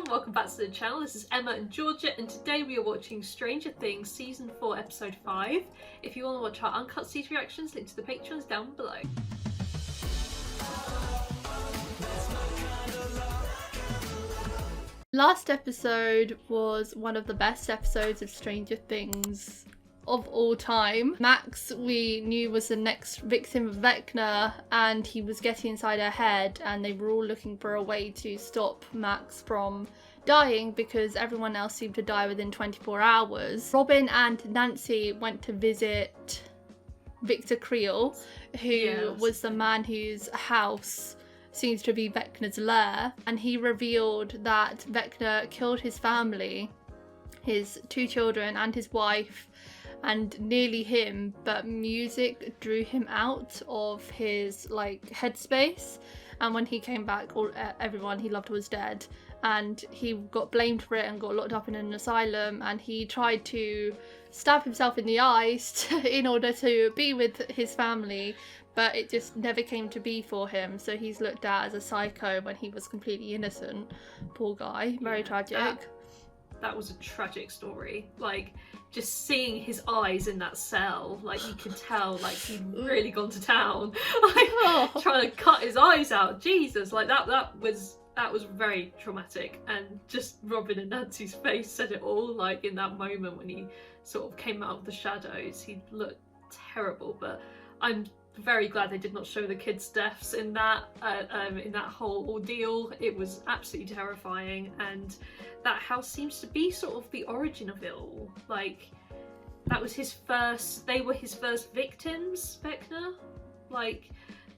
everyone, welcome back to the channel. This is Emma and Georgia, and today we are watching Stranger Things Season 4 Episode 5. If you want to watch our uncut season reactions, link to the Patreon is down below. Last episode was one of the best episodes of Stranger Things of all time. Max, we knew, was the next victim of Vecna, and he was getting inside her head, and they were all looking for a way to stop Max from dying because everyone else seemed to die within 24 hours. Robin and Nancy went to visit Victor Creel, who was the man whose house seems to be Vecna's lair, and he revealed that Vecna killed his family, his 2 children and his wife, and nearly him, but music drew him out of his headspace, and when he came back, everyone he loved was dead, and he got blamed for it and got locked up in an asylum, and he tried to stab himself in the eyes in order to be with his family, but it just never came to be for him, so he's looked at as a psycho when he was completely innocent. Poor guy. Very tragic. That was a tragic story. Just seeing his eyes in that cell, you could tell, he'd really gone to town. Trying to cut his eyes out. Jesus, that was very traumatic. And just Robin and Nancy's face said it all. In that moment when he sort of came out of the shadows, he looked terrible. But I'm very glad they did not show the kids' deaths in that whole ordeal. It was absolutely terrifying, and that house seems to be sort of the origin of it all. That was they were his first victims, Vecna.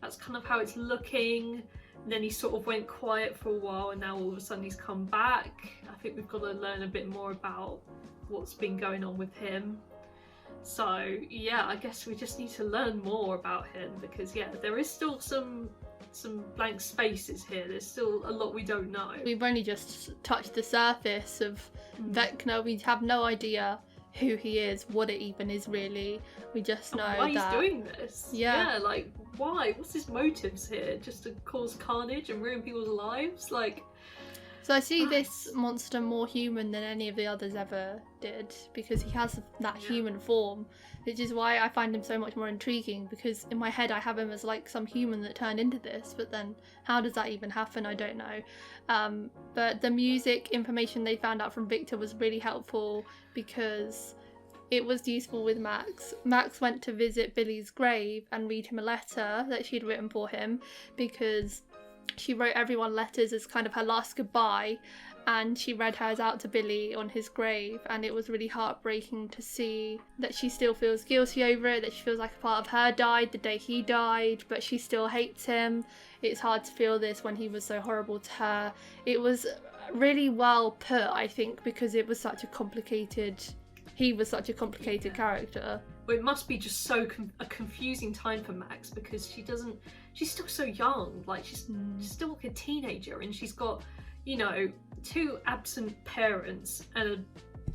That's kind of how it's looking. And then he sort of went quiet for a while, and now all of a sudden he's come back. I think we've got to learn a bit more about what's been going on with him. So yeah, I guess we just need to learn more about him, because there is still some blank spaces here. There's still a lot we don't know. We've only just touched the surface of Vecna. We have no idea who he is, what it even is really. We just know why he's doing this. Yeah, why? What's his motives here? Just to cause carnage and ruin people's lives? So I see this monster more human than any of the others ever did, because he has that human form, which is why I find him so much more intriguing, because in my head I have him as some human that turned into this, but then how does that even happen? I don't know. But the music information they found out from Victor was really helpful, because it was useful with Max. Max went to visit Billy's grave and read him a letter that she'd written for him, because she wrote everyone letters as kind of her last goodbye, and she read hers out to Billy on his grave, and it was really heartbreaking to see that she still feels guilty over it, that she feels like a part of her died the day he died, but she still hates him. It's hard to feel this when he was so horrible to her. It was really well put, I think, because it was such a complicated character. Well, it must be just a confusing time for Max, because she's still so young. She's still a teenager, and she's got, 2 absent parents and a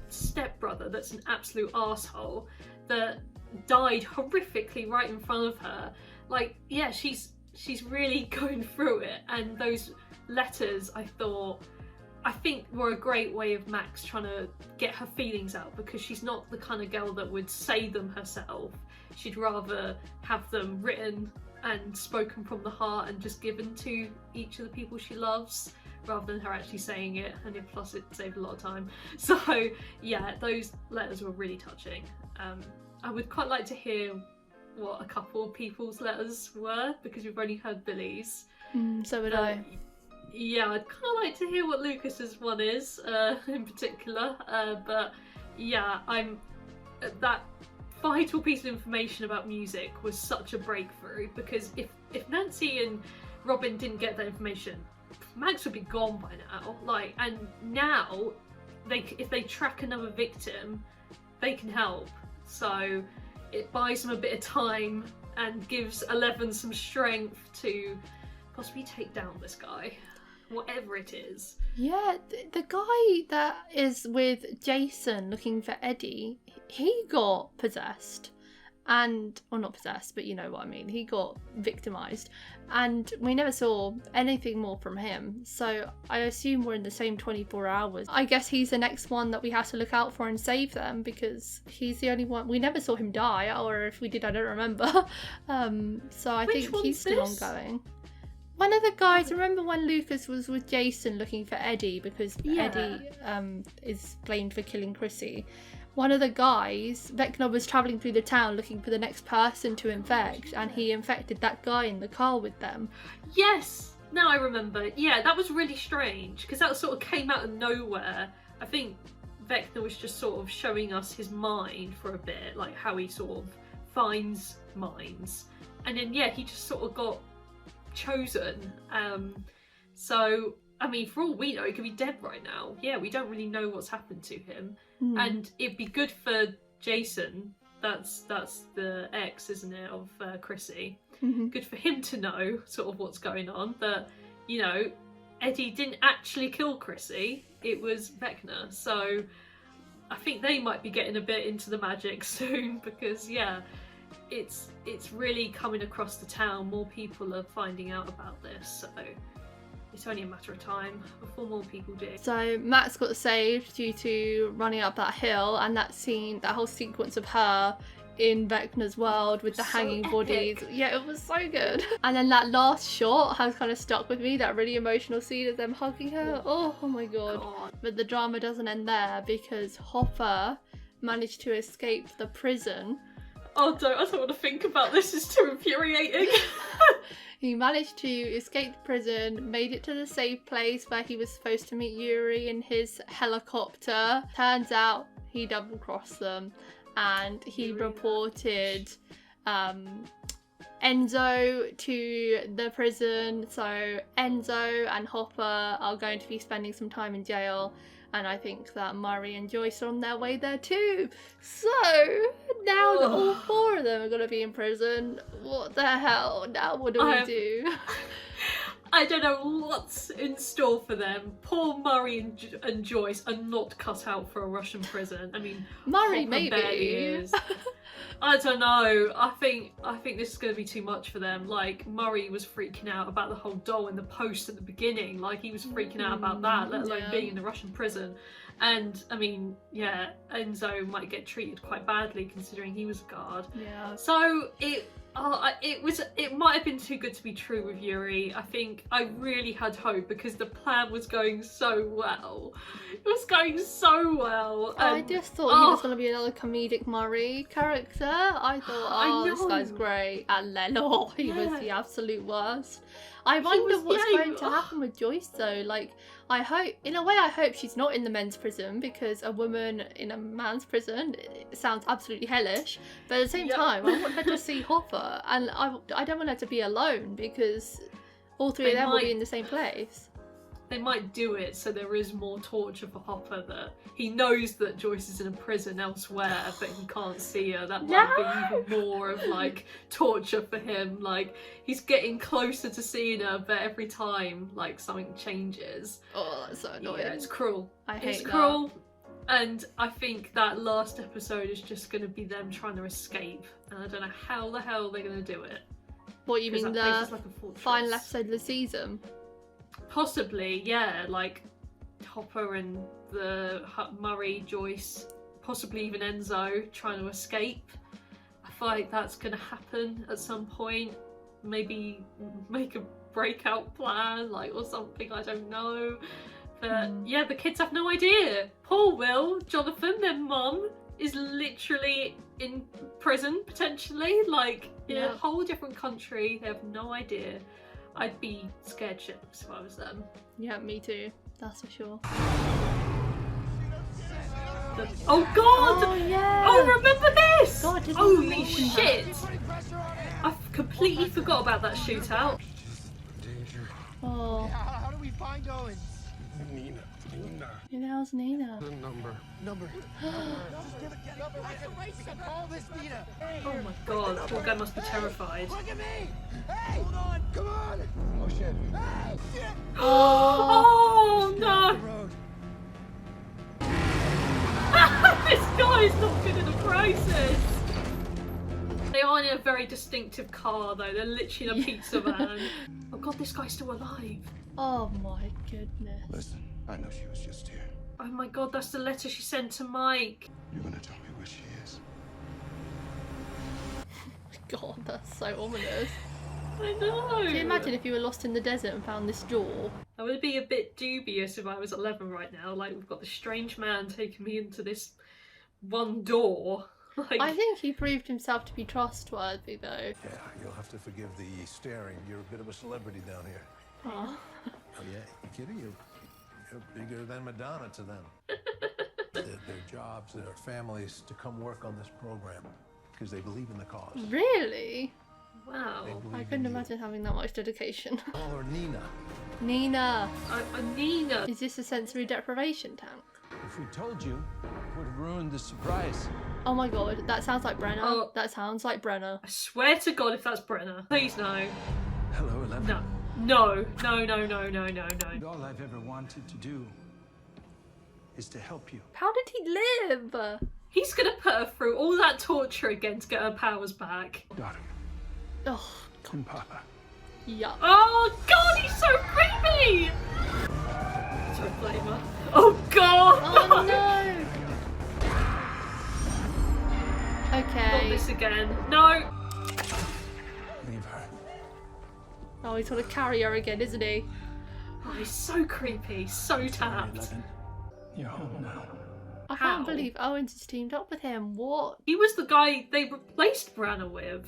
stepbrother that's an absolute arsehole that died horrifically right in front of her. She's really going through it, and those letters I think were a great way of Max trying to get her feelings out, because she's not the kind of girl that would say them herself. She'd rather have them written and spoken from the heart and just given to each of the people she loves, rather than her actually saying it, and plus it saved a lot of time. So yeah, those letters were really touching. I would quite like to hear what a couple of people's letters were, because we've only heard Billy's. So would I. Yeah, I'd kind of like to hear what Lucas's one is, in particular. But yeah, that vital piece of information about music was such a breakthrough, because if Nancy and Robin didn't get that information, Max would be gone by now. And now if they track another victim, they can help. So it buys them a bit of time and gives 11 some strength to possibly take down this guy, whatever it is. Yeah, the guy that is with Jason looking for Eddie, he got possessed. and, well, not possessed, but you know what I mean. He got victimized, and we never saw anything more from him. So I assume we're in the same 24 hours. I guess he's the next one that we have to look out for and save them, because he's the only one. We never saw him die, or if we did, I don't remember. So I think he's still ongoing. One of the guys, remember when Lucas was with Jason looking for Eddie, because Eddie is blamed for killing Chrissy. One of the guys, Vecna, was travelling through the town looking for the next person to infect, and he infected that guy in the car with them. Yes! Now I remember. Yeah, that was really strange, because that sort of came out of nowhere. I think Vecna was just sort of showing us his mind for a bit, like how he sort of finds minds. And then, yeah, he just sort of got chosen. So, I mean, for all we know, he could be dead right now. Yeah, we don't really know what's happened to him. And it'd be good for Jason, that's the ex, isn't it, of Chrissy. Good for him to know sort of what's going on, that, you know, Eddie didn't actually kill Chrissy, it was Vecna. So I think they might be getting a bit into the magic soon, because yeah, it's really coming across the town. More people are finding out about this, so it's only a matter of time before more people do. So Max got saved due to running up that hill, and that scene, that whole sequence of her in Vecna's world with the hanging bodies. Yeah, it was so good. And then that last shot has kind of stuck with me, that really emotional scene of them hugging her. Oh my god. But the drama doesn't end there, because Hopper managed to escape the prison. I don't want to think about this, it's too infuriating. He managed to escape the prison, made it to the safe place where he was supposed to meet Yuri in his helicopter. Turns out he double-crossed them, and he reported Enzo to the prison. So Enzo and Hopper are going to be spending some time in jail, and I think that Murray and Joyce are on their way there too. So now that all four of them are going to be in prison, what the hell? Now what do we do? I don't know what's in store for them. Poor Murray and Joyce are not cut out for a Russian prison. I mean, Murray Hopper maybe barely is. I don't know. I think this is going to be too much for them. Like, Murray was freaking out about the whole doll in the post at the beginning. Like, he was freaking out about that, let alone being in the Russian prison. And I mean, yeah, Enzo might get treated quite badly considering he was a guard. Yeah. So it might have been too good to be true with Yuri. I really had hope, because the plan was going so well. It was going so well. And, I just thought he was going to be another comedic Murray character. I thought, this guy's great. And then, he was the absolute worst. I wonder what's going to happen with Joyce though. Like, I hope she's not in the men's prison, because a woman in a man's prison, it sounds absolutely hellish. But at the same time, I want her to see Hopper, and I don't want her to be alone, because all three of them will be in the same place. They might do it so there is more torture for Hopper, that he knows that Joyce is in a prison elsewhere, but he can't see her. That might be even more of like torture for him. Like, he's getting closer to seeing her, but every time like something changes. Oh, that's so annoying. Yeah, it's cruel. It's cruel. And I think that last episode is just going to be them trying to escape, and I don't know how the hell they're going to do it. What, you mean the final episode of the season? Possibly, yeah, like Hopper and the Murray, Joyce, possibly even Enzo trying to escape. I feel like that's going to happen at some point. Maybe make a breakout plan, like, or something, I don't know. But yeah, the kids have no idea. Poor Will, Jonathan, their mum, is literally in prison, potentially, like in a whole different country. They have no idea. I'd be scared shitless if I was them. Yeah, me too. That's for sure. Oh god! Oh yeah! Oh, remember this? God, holy shit! I completely forgot about that shootout. Oh. How do we find Owens? Nina. Who the hell's Nina? The number. Just give it. We can call this Nina. Oh my god, poor guy must be terrified. Look at me! Hey! Hold on! Come on! Oh shit! Hey! Shit! Oh no! The road. This guy's not good in a crisis. not in a very distinctive car though. They're literally in a pizza van. Oh god, this guy's still alive. Oh my goodness. Listen, I know she was just here. Oh my god, that's the letter she sent to Mike. You're gonna tell me where she is. God, that's so ominous. I know. Can you imagine if you were lost in the desert and found this door? I would be a bit dubious if I was 11 right now. Like, we've got this strange man taking me into this one door. Like, I think he proved himself to be trustworthy though. Yeah, you'll have to forgive the staring. You're a bit of a celebrity down here. Oh. Oh yeah, you kidding? You're bigger than Madonna to them. Their jobs, their families to come work on this program because they believe in the cause. Really? wow. They believe I in couldn't you. imagine having that much dedication. Call her Nina. Nina! Nina. Is this a sensory deprivation tank? If we told you, it would have ruined the surprise. Oh my god, that sounds like Brenner. Oh. That sounds like Brenner. I swear to God if that's Brenner. Please no. Hello, 11. No. No. No, no, no, no, no, And no. all I've ever wanted to do is to help you. How did he live? He's gonna put her through all that torture again to get her powers back. Daughter Oh, and Papa. yuck. Oh God, he's so creepy! Sorry, blame her. Oh God! Oh no! Not Okay. this again. No! Leave her. Oh, he's gonna carry her again, isn't he? Oh, he's so creepy, so tapped. 11. You're home now. I How? can't believe Owens has teamed up with him. What? He was the guy they replaced Branagh with.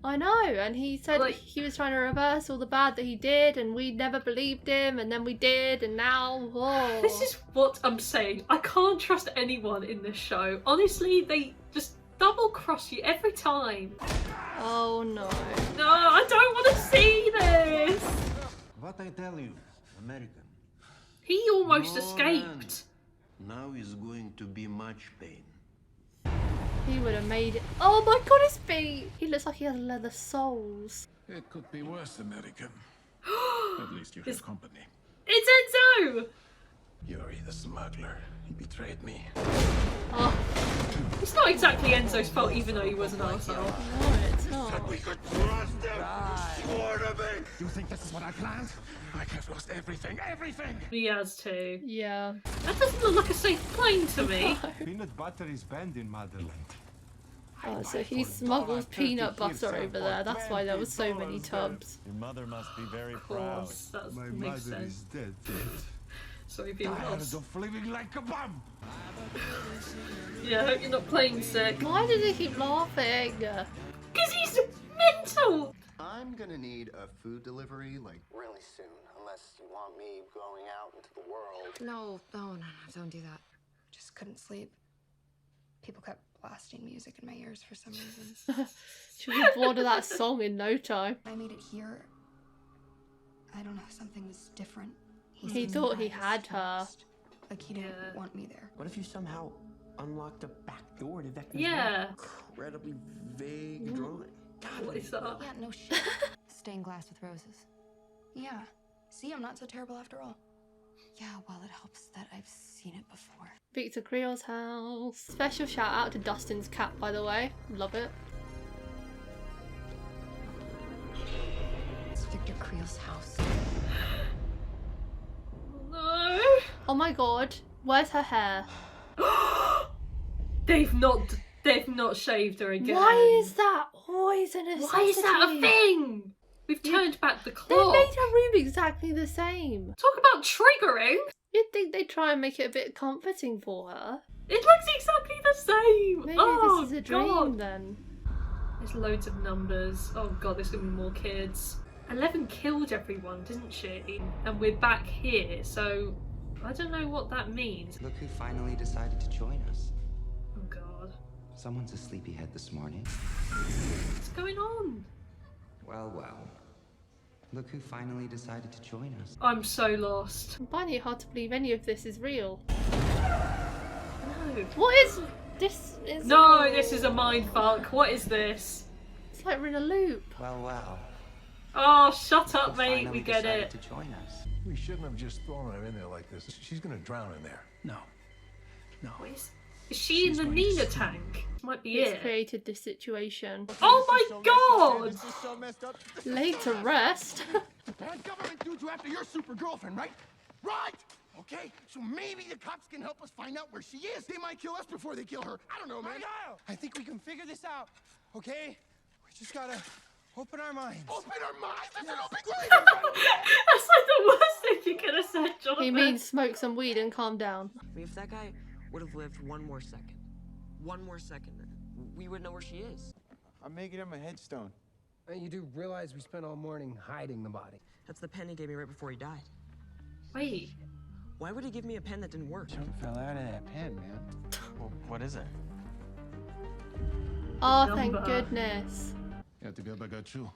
I know, and he said Like- he was trying to reverse all the bad that he did, and we never believed him, and then we did, and now, whoa. This is what I'm saying. I can't trust anyone in this show. Honestly, they just double cross you every time. Oh no. No, I don't want to see this. What I tell you, American, He almost No, escaped. now is going to be much pain. He would have made it. Oh my god, his feet! He looks like he has leather soles. It could be worse, American. At least you It's- have company. It's Enzo. Yuri, the smuggler. He betrayed me. Oh, It's not exactly Enzo's fault, even though he was an arsehole. no, it's not. We could trust him! Swore to me! You think this is what I planned? I could have lost everything, everything! He has too. Yeah. That doesn't look like a safe plane to me. Peanut butter is banned in Motherland. Oh, so he smuggles peanut butter over there. That's why there was so many tubs. Your mother must be very Of proud. course, that My makes mother sense. is dead. Sorry, being Tired lost. of living like a bum. Yeah, I hope you're not playing sick. Why did he keep laughing? Because he's mental. I'm gonna need a food delivery like really soon, unless you want me going out into the world. No, don't do that. Just couldn't sleep. People kept blasting music in my ears for some reason. She'll be bored of that song in no time. I made it here. I don't know, something was different. He seemed thought he nice had her. first. Like he didn't Yeah. want me there. What if you somehow unlocked a back door to Vecna's Yeah. incredibly vague drawing? God, What is that? Yeah, no shit. Stained glass with roses. Yeah. See, I'm not so terrible after all. Yeah, well, it helps that I've seen it before. Victor Creel's house. Special shout out to Dustin's cat, by the way. Love it. It's Victor Creel's house. No. Oh my god. Where's her hair? They've not shaved her again. Why is that always a necessity? Why is that a thing? We've turned back the They clock. made her room exactly the same. Talk about triggering. You'd think they'd try and make it a bit comforting for her. It looks exactly the same. Maybe oh, this is a dream God. then. There's loads of numbers. Oh god, there's gonna be more kids. 11 killed everyone, didn't she? And we're back here, so I don't know what that means. Look who finally decided to join us. Oh god. Someone's a sleepyhead this morning. What's going on? Well, well. Look who finally decided to join us. I'm so lost. I'm finding it hard to believe any of this is real. No. What is this? Is No, this is a mindfuck. What is this? It's like we're in a loop. Well, well. Oh, shut up, Who mate. finally We get decided it. to join us. We shouldn't have just thrown her in there like this. She's gonna drown in there. No. No. What is... Is she in the Nina tank? Might be It's it. created this situation. Oh my god! This is so messed up. Laid to rest. Bad government dudes are after your super girlfriend, right? Right! Okay, so maybe the cops can help us find out where she is. They might kill us before they kill her. I don't know, man. I think we can figure this out, okay? We just gotta open our minds. Open our minds. That's an open way. That's like the worst thing you could have said, Jonathan. He means smoke some weed and calm down. I mean, if that guy would have lived one more second, we would know where she is. I'm making him a headstone. And you do realize we spent all morning hiding the body? That's the pen he gave me right before he died. Wait. Why would he give me a pen that didn't work? Junk fell out of that pen, man. Well, what is it? Oh, thank Number. goodness. Yeah, together I got you.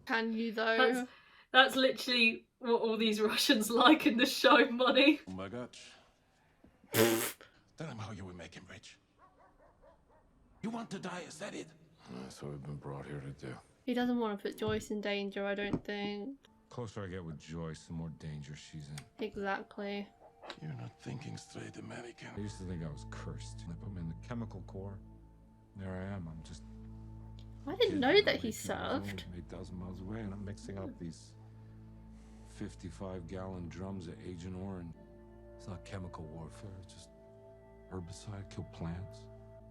Can you though? That's literally what all these Russians like in the show, money. Oh my gosh. Tell him how you will make him rich. You want to die, is that it? That's what we've been brought here to do. He doesn't want to put Joyce in danger, I don't think. Closer I get with Joyce, the more danger she's in. Exactly. You're not thinking straight, American. I used to think I was cursed. They put me in the chemical corps. There I am. I'm just. I didn't know that he 18 years served. old, 8,000 miles away, and I'm mixing up these 55-gallon drums of Agent Orange. It's not chemical warfare. It's just herbicide, kill plants,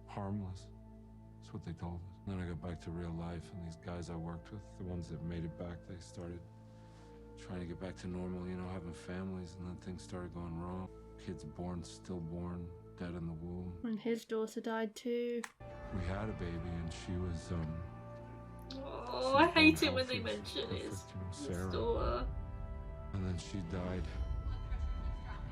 harmless. That's what they told us. And then I got back to real life, and these guys I worked with, the ones that made it back, they started trying to get back to normal, you know, having families, and then things started going wrong. Kids born, stillborn, dead in the womb. And his daughter died too. We had a baby, and she was, Oh, I hate it when they mention his Sarah. daughter. And then she died.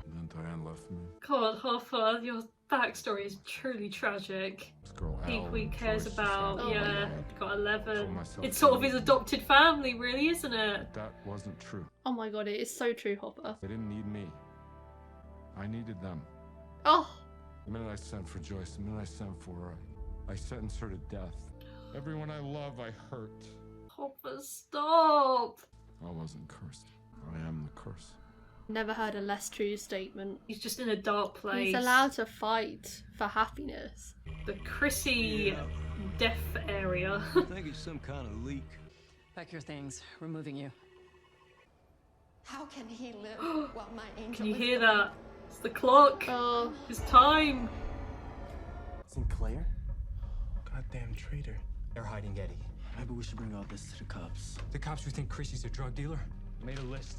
And then Diane left me. God, Hoffa, your backstory is truly tragic. This girl, People he Al, cares Joyce, about, Oh my yeah, God. got 11. Told myself It's sort of to- his adopted family, really, isn't it? That wasn't true. Oh my god, it is so true, Hopper. They didn't need me. I needed them. Oh, The minute I sent for Joyce, the minute I sent for her, I sentenced her to death. Everyone I love, I hurt. Hopper, stop! I wasn't cursed. I am the curse. never heard a less true statement. He's just in a dark place. He's allowed to fight for happiness. The Chrissy death area. I think it's some kind of leak. Pack your things. We're moving you. How can he live while my angel Can you is hear gone? that? It's the clock. Oh, It's time. Sinclair? Goddamn traitor. They're hiding Eddie. Maybe we should bring all this to the cops. The cops who think Chrissy's a drug dealer made a list.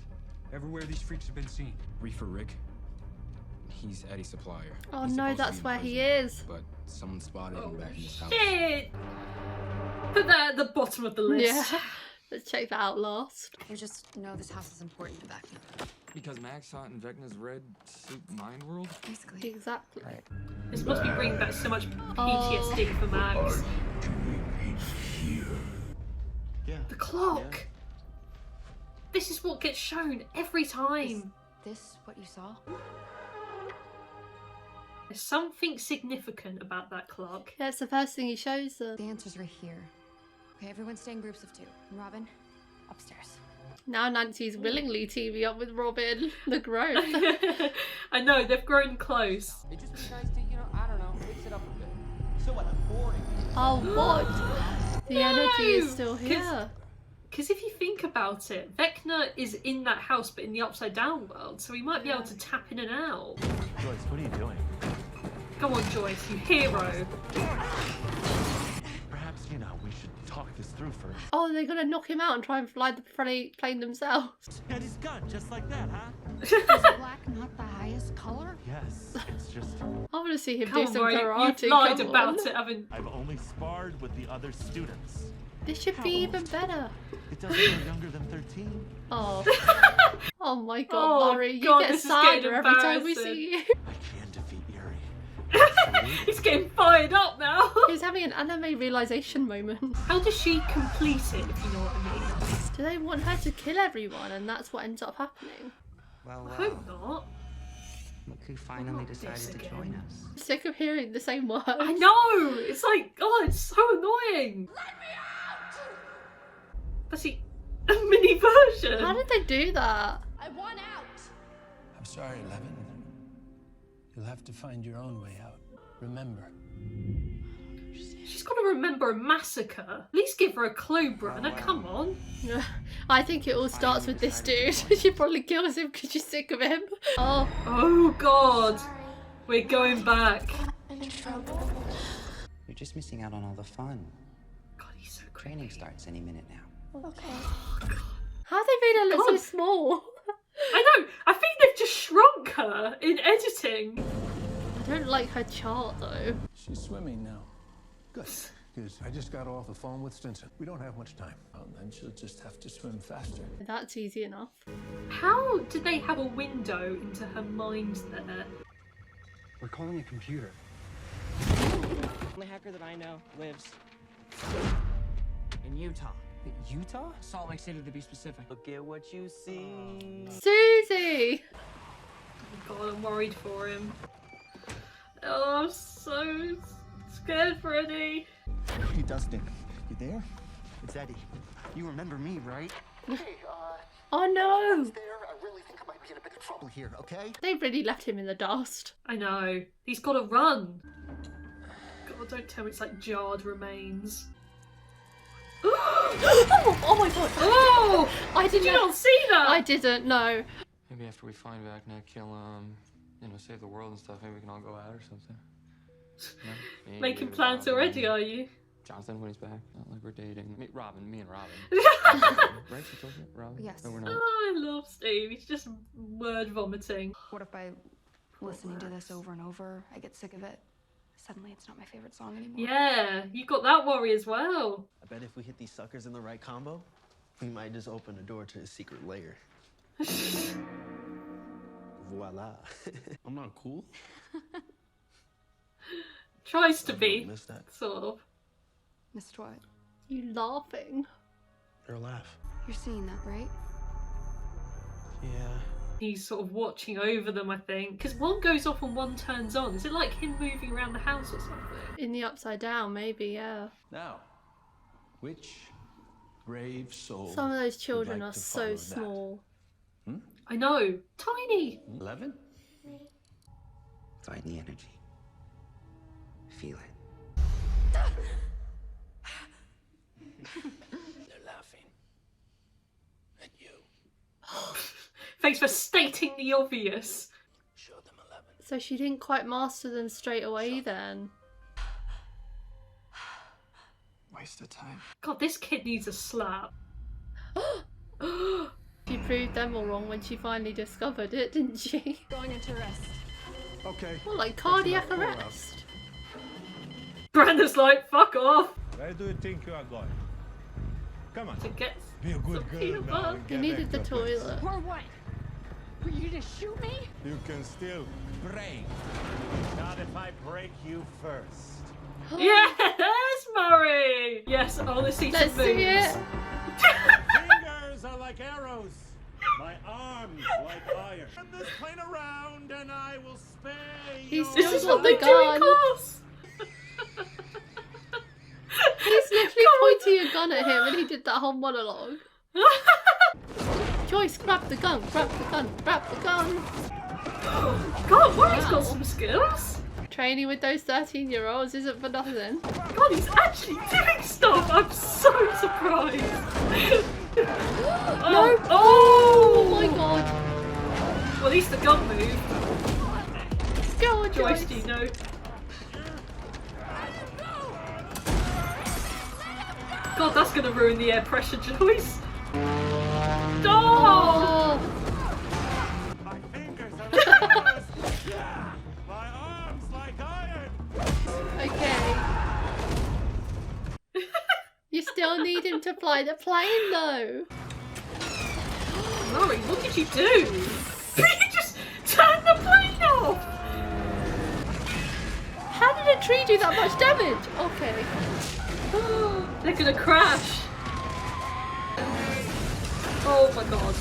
Everywhere these freaks have been seen. Reefer Rick. He's Eddie's supplier. oh He's no, supposed to that's be in where he prison, is. But someone spotted him back in his house. Shit! Put that at the bottom of the list. Yeah, let's check that out last. You just know this house is important to Vecna. Because Max saw it in Vecna's red suit mind world? Basically. Exactly. This must be bringing back so much PTSD for Max. Yeah. The clock! This is what gets shown every time. This what you saw? There's something significant about that clock. Yeah, it's the first thing he shows them. The answer's right here. Okay, everyone stay in groups of 2. And Robin, upstairs. Now Nancy's willingly teaming up with Robin. The growth. I know, they've grown close. It'd just be nice to, I don't know, mix it up a bit. So what, boring. Oh, what? The energy is still here. Because if you think about it, Vecna is in that house but in the upside down world, so he might be able to tap in and out. Joyce, what are you doing? Come on, Joyce, you hero. Perhaps, we should talk this through first. Oh, they're gonna knock him out and try and fly the plane themselves. And he's gone, just like that, huh? Is black not the highest color? Yes, it's just... I want to see him Come do on, some Rory, karate. you've lied come about on. it, haven't I've only sparred with the other students. This should be even better. It doesn't go younger than 13. Oh. Oh my god, Oh, Murray, you God, get this is getting sadder every time we embarrassing. see you. I can defeat Yuri. He's getting fired up now. He's having an anime realization moment. How does she complete it, if you know what I mean? Do they want her to kill everyone and that's what ends up happening? Well, I hope not. look who finally decided this to again. join us. I'm sick of hearing the same words. I know! It's like, oh, it's so annoying. Let me out! That's a mini version. How did they do that? I want out! I'm sorry, 11. You'll have to find your own way out. Remember. She's got to remember a massacre. At least give her a clue, Brenna. Come on. I think it all starts with this dude. She probably kills him because she's sick of him. Oh. Oh God. We're going back. You're just missing out on all the fun. God, he's so creepy. Training starts any minute now. Okay. How they made her look so small? I know. I think they've just shrunk her in editing. I don't like her chart though. She's swimming now. Good. Because I just got off the phone with Stinson. We don't have much time. Well, then she'll just have to swim faster. That's easy enough. How did they have a window into her mind there? We're calling a computer. The only hacker that I know lives in Utah. Utah? Salt Lake City, to be specific. Look at what you see. Susie! Oh God, I'm worried for him. Oh, I'm so scared for Eddie. Hey, Dustin, you there? It's Eddie. You remember me, right? Hey, Oh no! there. I really think I might be in a bit of trouble here, okay? They really left him in the dust. I know. He's got to run. God, don't tell me it's like jarred remains. Oh my God! Oh! Did you not see that? I didn't, no. Maybe after we find Vecna, kill him, you know, save the world and stuff, maybe we can all go out or something. You know? Making plans already, are you? Jonathan when he's back, not like we're dating. Me and Robin. Right, she told you? Robin? Yes. No, we're not. Oh, I love Steve. He's just word vomiting. What if by listening to this over and over, I get sick of it? Suddenly it's not my favorite song anymore. Yeah, you got that worry as well. I bet if we hit these suckers in the right combo, we might just open a door to a secret lair. Voila. I'm not cool. Tries to be, Missed that. sort of. Missed what? You laughing? Her laugh. You're seeing that, right? Yeah. He's sort of watching over them, I think. Because one goes off and one turns on. Is it like him moving around the house or something? In the upside down, maybe, yeah. Now, which brave soul? Some of those would children like are to so follow that? small. I know. Tiny. 11? Find the energy. Feel it. They're laughing at you. Thanks for stating the obvious. Show them 11. So she didn't quite master them straight away then. Waste of time. God, this kid needs a slap. She proved them all wrong when she finally discovered it, didn't she? Going into rest. Okay. Well, like cardiac arrest. Brenda's like, fuck off. Where do you think you are going? Come on. To get Be a good some girl peanut now butter. and He get needed the back to your place. toilet. Or what? Were you to shoot me? You can still break. Not if I break you first. Yes, Murray. Yes, I want to see Let's some see moves. it. Fingers are like arrows. My arms like iron. Turn this plane around and I will spare He's your This is still what got they the do in gun. class. He's literally pointing a gun at him and he did that whole monologue. Joyce, grab the gun, grab the gun, grab the gun. God, Murray's got some skills. Training with those 13-year-olds isn't for nothing. God, he's actually doing stuff. I'm so surprised. No! Oh! Oh my god! Well, at least the gun moved. Go on, Joyce, Joyce! do you know? God, that's gonna ruin the air pressure, Joyce. Oh! My fingers are like arrows. My arms like iron. Okay. You still need him to fly the plane though. Murray, what did you do? You just turned the plane off! How did a tree do that much damage? Okay. They're gonna crash. Oh my god.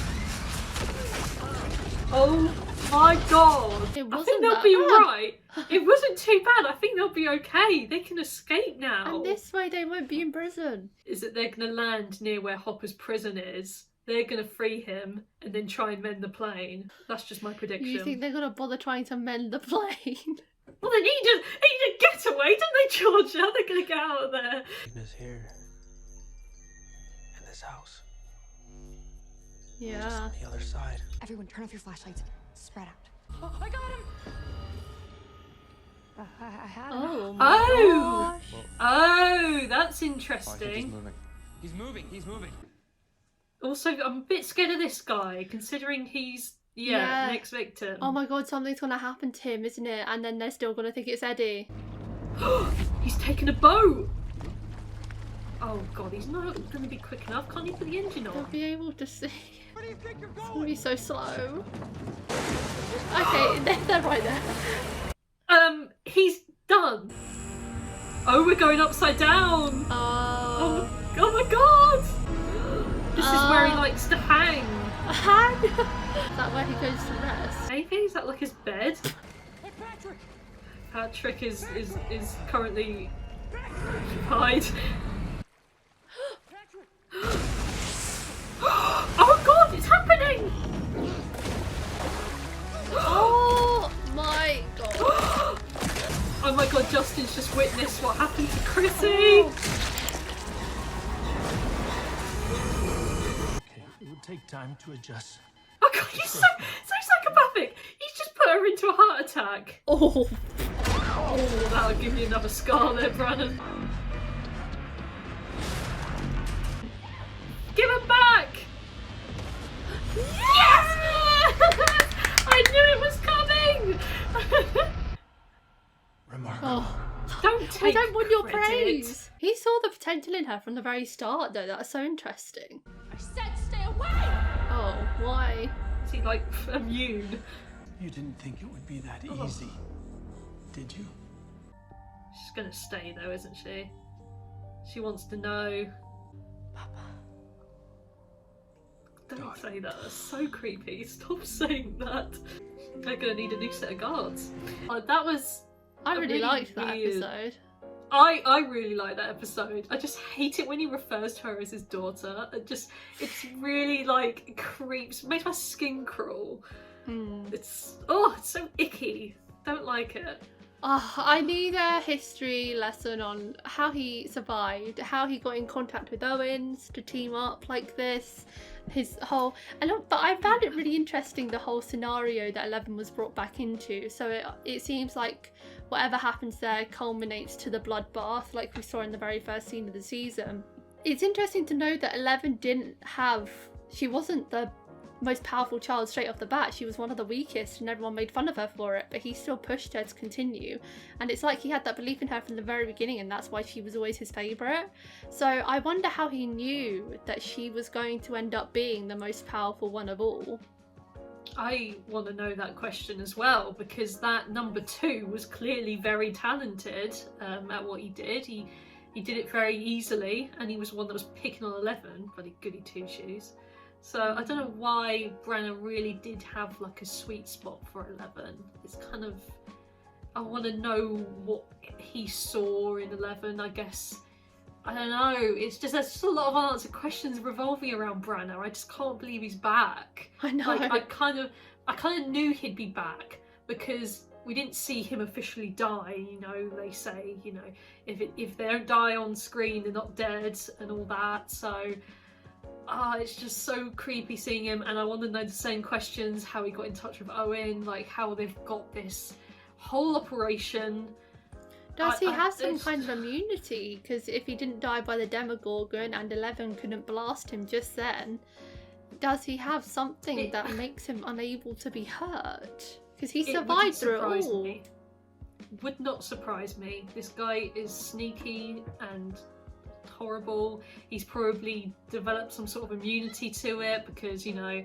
Oh my god. It I wasn't think they'll that be bad. alright. It wasn't too bad. I think they'll be okay. They can escape now. And this way they won't be in prison. Is that they're gonna land near where Hopper's prison is. they're gonna free him and then try and mend the plane. That's just my prediction. You think they're gonna bother trying to mend the plane? Well, they need a getaway, don't they, George? How are they gonna get out of there? Vecna's here. In this house. Yeah. Just on the other side. Everyone, turn off your flashlights. Spread out. Oh, I got him! I had Oh him. my Oh! gosh. Oh, that's Oh, I think he's interesting. moving. He's moving. He's moving. Also, I'm a bit scared of this guy, considering he's, Yeah. next victim. Oh my god, something's gonna happen to him, isn't it? And then they're still gonna think it's Eddie. He's taken a boat! Oh god, he's not going to be quick enough. Can't he put the engine They'll on? be able to see. Where do you think you're It's gonna going? be so slow. Okay, they're right there. He's done. Oh, we're going upside down. Oh my god! This is where he likes to hang. hang! Is that where he goes to rest? Maybe? Is that like his bed? Hey, Patrick! Patrick is currently occupied. Oh god, it's happening! Oh my god. Oh my god, Justin's just witnessed what happened to Chrissy! Okay, it would take time to adjust. Oh god, he's so psychopathic! He's just put her into a heart attack. Oh. Oh, that'll give you another scar there, Brannon. Give him back! Yes! I knew it was coming! Remarkable. Oh. Don't take I don't want your credit. praise. He saw the potential in her from the very start, though. That's so interesting. I said stay away! Oh, why? Is he like immune? You didn't think it would be that easy, did you? She's gonna stay though, isn't she? She wants to know. Don't say that. That's so creepy. Stop saying that. They're gonna need a new set of guards. That was. I really liked that weird- episode. I really like that episode. I just hate it when he refers to her as his daughter. It's really like creeps, makes my skin crawl. It's so icky. Don't like it. I need a history lesson on how he survived, how he got in contact with Owens to team up like this. His whole, but I found it really interesting, the whole scenario that 11 was brought back into. So it seems like whatever happens there culminates to the bloodbath, like we saw in the very first scene of the season. It's interesting to know that 11 she wasn't the most powerful child straight off the bat. She was one of the weakest and everyone made fun of her for it, but he still pushed her to continue. And it's like he had that belief in her from the very beginning, and that's why she was always his favourite. So I wonder how he knew that she was going to end up being the most powerful one of all. I want to know that question as well, because that number 2 was clearly very talented at what he did. He did it very easily, and he was one that was picking on 11, bloody goody two shoes. So I don't know why Brenner really did have like a sweet spot for 11. It's kind of, I want to know what he saw in 11, I guess. I don't know, there's just a lot of unanswered questions revolving around Branner. I just can't believe he's back. I know. Like, I kind of knew he'd be back because we didn't see him officially die. You know, they say, you know, if they don't die on screen, they're not dead and all that. So it's just so creepy seeing him, and I want to know the same questions: how he got in touch with Owen, like how they've got this whole operation. Does he have some kind of immunity? Because if he didn't die by the Demogorgon and 11 couldn't blast him just then, does he have something that makes him unable to be hurt? Because he survived through it all. Would not surprise me. This guy is sneaky and horrible. He's probably developed some sort of immunity to it because, you know,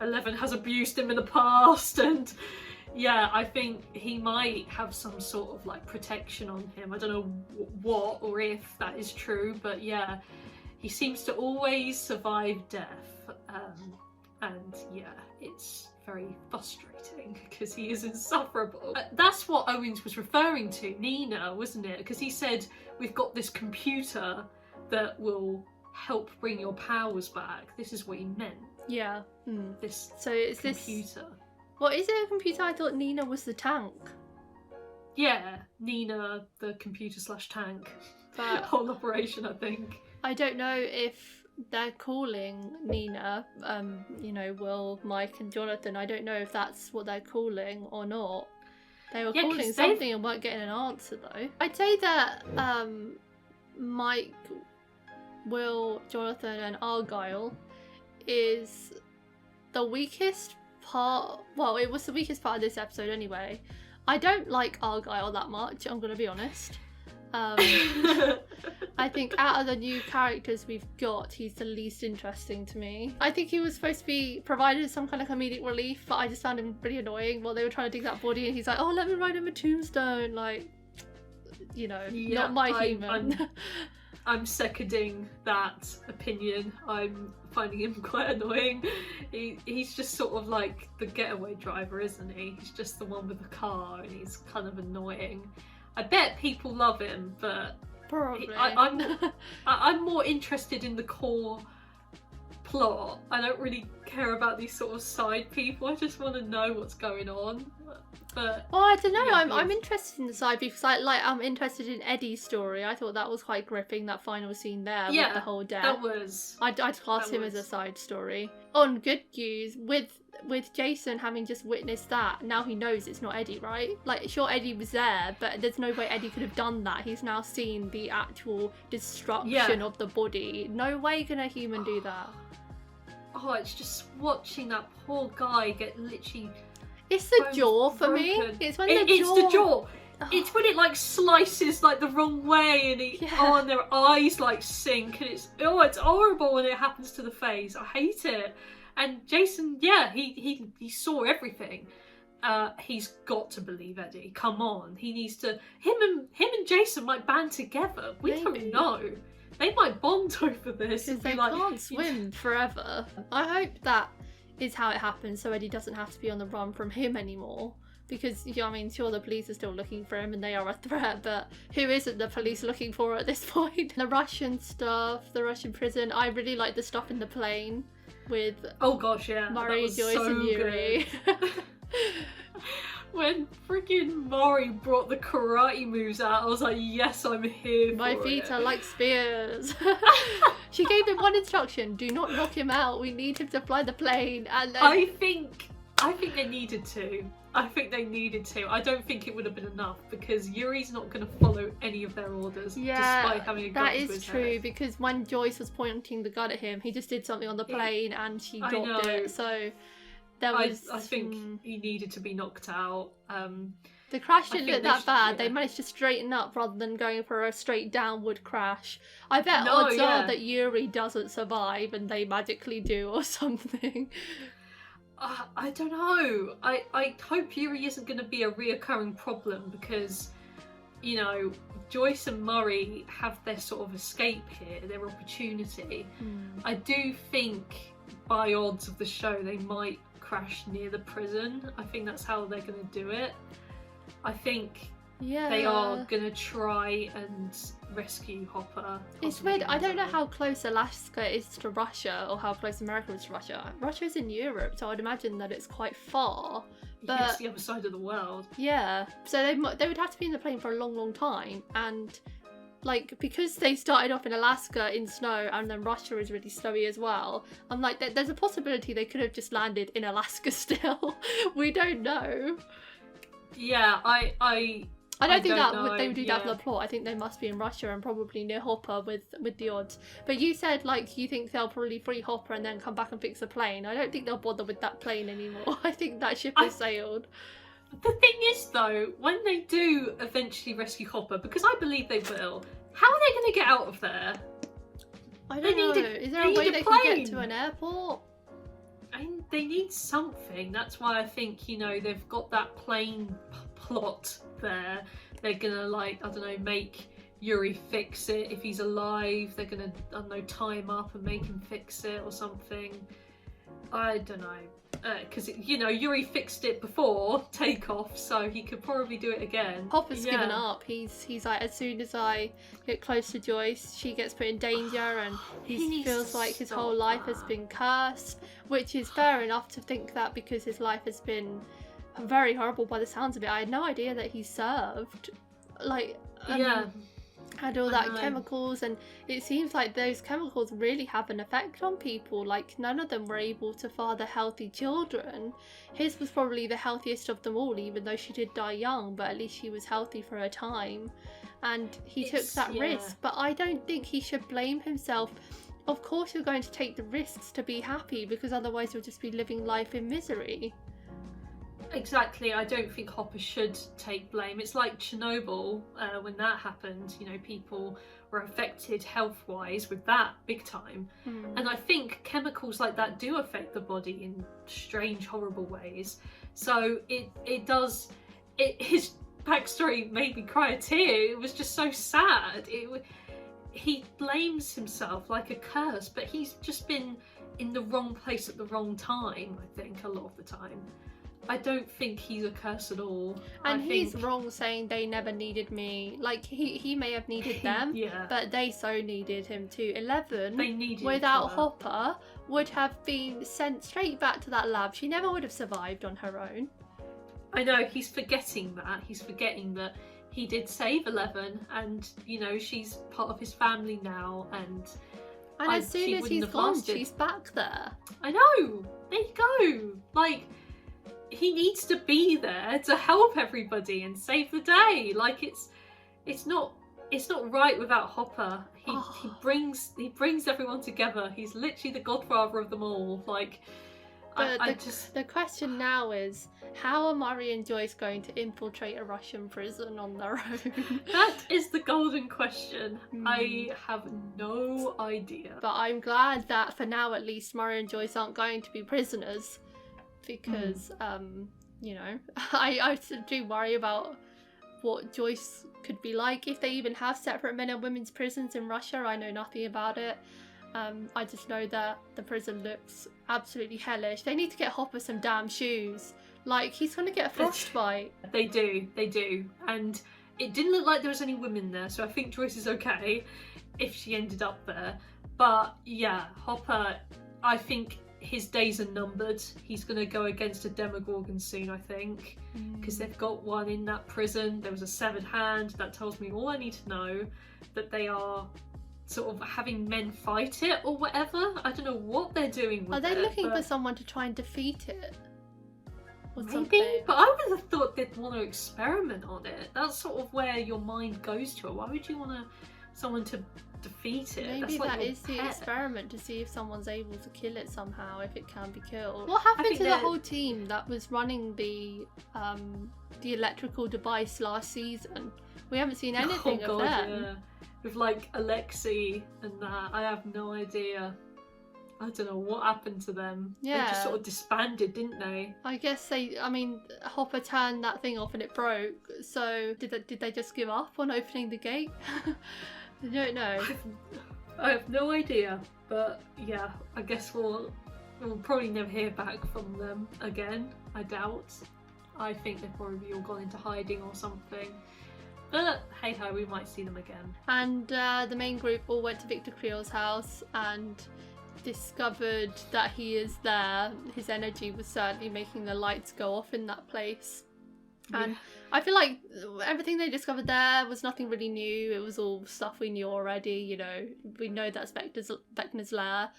11 has abused him in the past, and yeah, I think he might have some sort of like protection on him. I don't know what or if that is true, but yeah, he seems to always survive death, and yeah, it's very frustrating because he is insufferable. That's what Owens was referring to, Nina, wasn't it? Because he said, we've got this computer that will help bring your powers back. This is what he meant. Yeah. This So it's computer. What is it? A computer? I thought Nina was the tank. Yeah, Nina, the computer / tank. But whole operation, I think. I don't know if they're calling Nina, you know, Will, Mike and Jonathan. I don't know if that's what they're calling or not. They were calling something and weren't getting an answer though. I'd say that Mike, Will, Jonathan and Argyle is the weakest part. Well, it was the weakest part of this episode anyway. I don't like Argyle that much, I'm gonna be honest. I think out of the new characters we've got, he's the least interesting to me. I think he was supposed to be provided some kind of comedic relief, but I just found him pretty annoying while they were trying to dig that body and he's like, oh, let me write him a tombstone. Like, you know, not my human. I'm seconding that opinion. I'm finding him quite annoying. He's just sort of like the getaway driver, isn't he? He's just the one with the car and he's kind of annoying. I bet people love him, but probably. I'm more interested in the core plot. I don't really care about these sort of side people. I just want to know what's going on. But well, I don't know. Yeah, I'm interested in the side because I'm interested in Eddie's story. I thought that was quite gripping. That final scene there with the whole death. That was. I'd class him as a side story. On good news, with Jason having just witnessed that, now he knows it's not Eddie, right? Like, sure, Eddie was there, but there's no way Eddie could have done that. He's now seen the actual destruction of the body. No way can a human do that. Oh, it's just watching that poor guy get literally. It's the jaw for me. It's when it's the jaw. It's when it like slices like the wrong way and and their eyes like sink and it's horrible when it happens to the face. I hate it. And Jason, yeah, he saw everything. He's got to believe Eddie. Come on, he needs to. Him and Jason might band together. We don't know. They might bond over this. Because they can't swim forever. I hope that is how it happens, so Eddie doesn't have to be on the run from him anymore. Because, you know, I mean, sure, the police are still looking for him and they are a threat, but who isn't the police looking for at this point? The Russian stuff, the Russian prison. I really like the stuff in the plane with Murray, Joyce and Yuri. When freaking Murray brought the karate moves out, I was like, yes, I'm here for My feet are like spears. She gave him one instruction: do not knock him out. We need him to fly the plane. And then... I think they needed to. I don't think it would have been enough because Yuri's not going to follow any of their orders despite having a gun to his head. That is true because when Joyce was pointing the gun at him, he just did something on the plane and she dropped it. So there was. I think he needed to be knocked out. The crash didn't look that bad. They managed to straighten up rather than going for a straight downward crash. I bet odds are that Yuri doesn't survive and they magically do or something. I don't know. I hope Yuri isn't going to be a reoccurring problem because, you know, Joyce and Murray have their sort of escape here, their opportunity. I do think, by odds of the show, they might crash near the prison. I think that's how they're going to do it. I think they are going to try and rescue Hopper. It's weird. I don't know how close Alaska is to Russia or how close America is to Russia. Russia's in Europe, so I'd imagine that it's quite far. But it's the other side of the world. Yeah, so they would have to be in the plane for a long, long time. And like, because they started off in Alaska in snow and then Russia is really snowy as well, I'm like, there's a possibility they could have just landed in Alaska still. We don't know. Yeah, I don't think that they would do that for the plot. I think they must be in Russia and probably near Hopper with the odds. But you said, like, you think they'll probably free Hopper and then come back and fix the plane. I don't think they'll bother with that plane anymore. I think that ship has sailed. The thing is, though, when they do eventually rescue Hopper, because I believe they will, how are they going to get out of there? I don't know. Is there a way they can get to an airport? They need something. That's why I think, you know, they've got that plane plot there. They're gonna, like, I don't know, make Yuri fix it if he's alive. They're gonna, I don't know, tie him up and make him fix it or something. I don't know. because you know Yuri fixed it before takeoff, so he could probably do it again. Hopper's given up. He's like, as soon as I get close to Joyce, she gets put in danger, and he feels like his whole life has been cursed, which is fair enough to think that, because his life has been very horrible by the sounds of it. I had no idea that he served, like, had all that chemicals, and it seems like those chemicals really have an effect on people. Like, none of them were able to father healthy children. His was probably the healthiest of them all, even though she did die young, but at least she was healthy for a time, and he took that risk. But I don't think he should blame himself. Of course you're going to take the risks to be happy, because otherwise you'll just be living life in misery. Exactly, I don't think Hopper should take blame. It's like Chernobyl, when that happened, you know, people were affected health-wise with that big time. And I think chemicals like that do affect the body in strange, horrible ways. So his backstory made me cry a tear. It was just so sad. He blames himself like a curse, but he's just been in the wrong place at the wrong time, I think, a lot of the time. I don't think he's a curse at all. And he's wrong saying they never needed me. Like, he may have needed them, but they so needed him too. 11, they needed without Hopper, would have been sent straight back to that lab. She never would have survived on her own. I know, he's forgetting that. He's forgetting that he did save 11, and, you know, she's part of his family now, and as soon as he's gone, she's back there. I know! There you go! Like, he needs to be there to help everybody and save the day. Like, it's not right without Hopper. He brings everyone together. He's literally the godfather of them all. Like, the question now is, how are Murray and Joyce going to infiltrate a Russian prison on their own? That is the golden question. I have no idea. But I'm glad that for now at least Murray and Joyce aren't going to be prisoners. Because, you know, I do worry about what Joyce could be like if they even have separate men and women's prisons in Russia. I know nothing about it. I just know that the prison looks absolutely hellish. They need to get Hopper some damn shoes. Like, he's going to get a frostbite. They do. And it didn't look like there was any women there, so I think Joyce is okay if she ended up there. But yeah, Hopper, I think his days are numbered. He's going to go against a Demogorgon soon, I think, because they've got one in that prison. There was a severed hand. That tells me all I need to know, that they are sort of having men fight it or whatever. I don't know what they're doing with it. Are they looking for someone to try and defeat it? Maybe, something? but I would have thought they'd want to experiment on it. That's sort of where your mind goes to. Why would you want someone to defeat it? Maybe that's like that is the pet. experiment, to see if someone's able to kill it somehow, if it can be killed. What happened to the whole team that was running the electrical device last season? We haven't seen anything of them. Yeah. With like Alexei and that, I have no idea. I don't know what happened to them. Yeah. They just sort of disbanded, didn't they? I guess Hopper turned that thing off and it broke. So did they just give up on opening the gate? I don't know. I have no idea. But yeah, I guess we'll probably never hear back from them again. I doubt. I think they've probably all gone into hiding or something. But hey ho, we might see them again. And the main group all went to Victor Creel's house and discovered that he is there. His energy was certainly making the lights go off in that place. And I feel like everything they discovered there was nothing really new. It was all stuff we knew already. You know, we know that's Vecna's lair,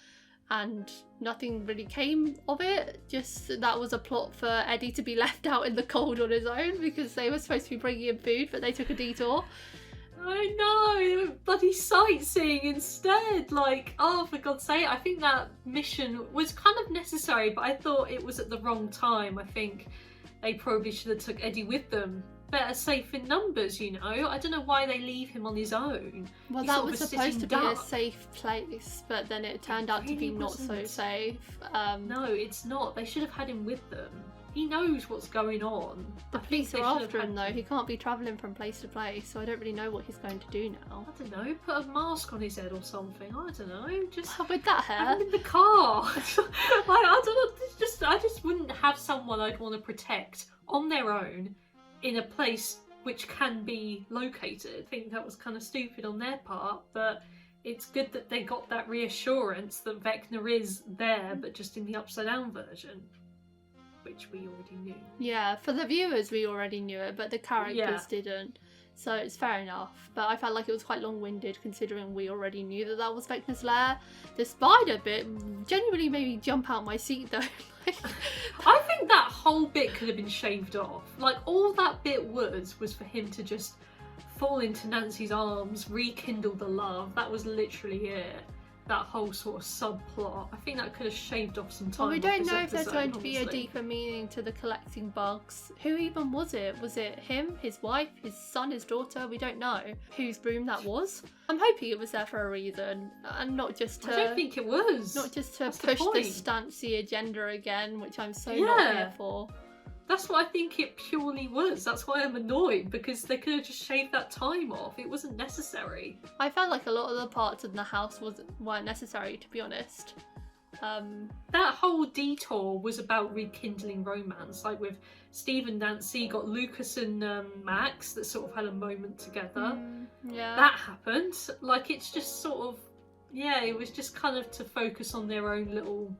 and nothing really came of it. Just that was a plot for Eddie to be left out in the cold on his own, because they were supposed to be bringing him food, but they took a detour. I know, they were bloody sightseeing instead. Like, oh, for God's sake, I think that mission was kind of necessary, but I thought it was at the wrong time. I think they probably should have took Eddie with them. Better safe in numbers, you know. I don't know why they leave him on his own. Well, that was supposed to be a safe place, but then it turned out to be not so safe. No, it's not. They should have had him with them. he knows what's going on. The police are after him though. He can't be travelling from place to place, so I don't really know what he's going to do now. I don't know, put a mask on his head or something. I don't know, just with that hair. have him in the car. I don't know. I just wouldn't have someone I'd want to protect on their own in a place which can be located. I think that was kind of stupid on their part, but it's good that they got that reassurance that Vecna is there, but just in the upside down version, which we already knew. Yeah, for the viewers we already knew it, but the characters didn't. So it's fair enough. But I felt like it was quite long-winded considering we already knew that that was Vecna's lair. The spider bit genuinely made me jump out my seat though. I think that whole bit could have been shaved off. Like, all that bit was for him to just fall into Nancy's arms, rekindle the love. That was literally it. That whole sort of subplot. I think that could have shaved off some time. Well, we don't know if episode, there's going to be a honestly. deeper meaning to the collecting bugs. Who even was it? Was it him, his wife, his son, his daughter? We don't know whose broom that was. I'm hoping it was there for a reason, and not just to... I don't think it was. Not just to That's the push the point. Stancy agenda again, which I'm so not here for. That's what I think it purely was. That's why I'm annoyed, because they could have just shaved that time off. It wasn't necessary. I felt like a lot of the parts in the house weren't necessary, to be honest. That whole detour was about rekindling romance, like with Steve and Nancy, got Lucas and Max that sort of had a moment together. Yeah. That happened. Like, it's just sort of, yeah, it was just kind of to focus on their own little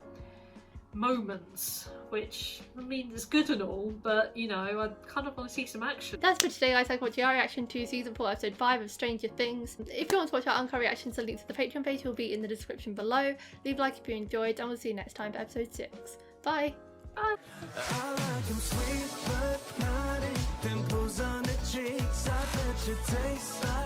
moments, which, I mean, is good and all, but, you know, I kind of want to see some action. That's for today, guys. Thanks for watching our reaction to Season 4, Episode 5 of Stranger Things. If you want to watch our uncut reactions, the link to the Patreon page will be in the description below. Leave a like if you enjoyed, and we'll see you next time for Episode 6. Bye! Bye! I like 'em sweet but naughty, dimples on the cheeks, I bet you taste like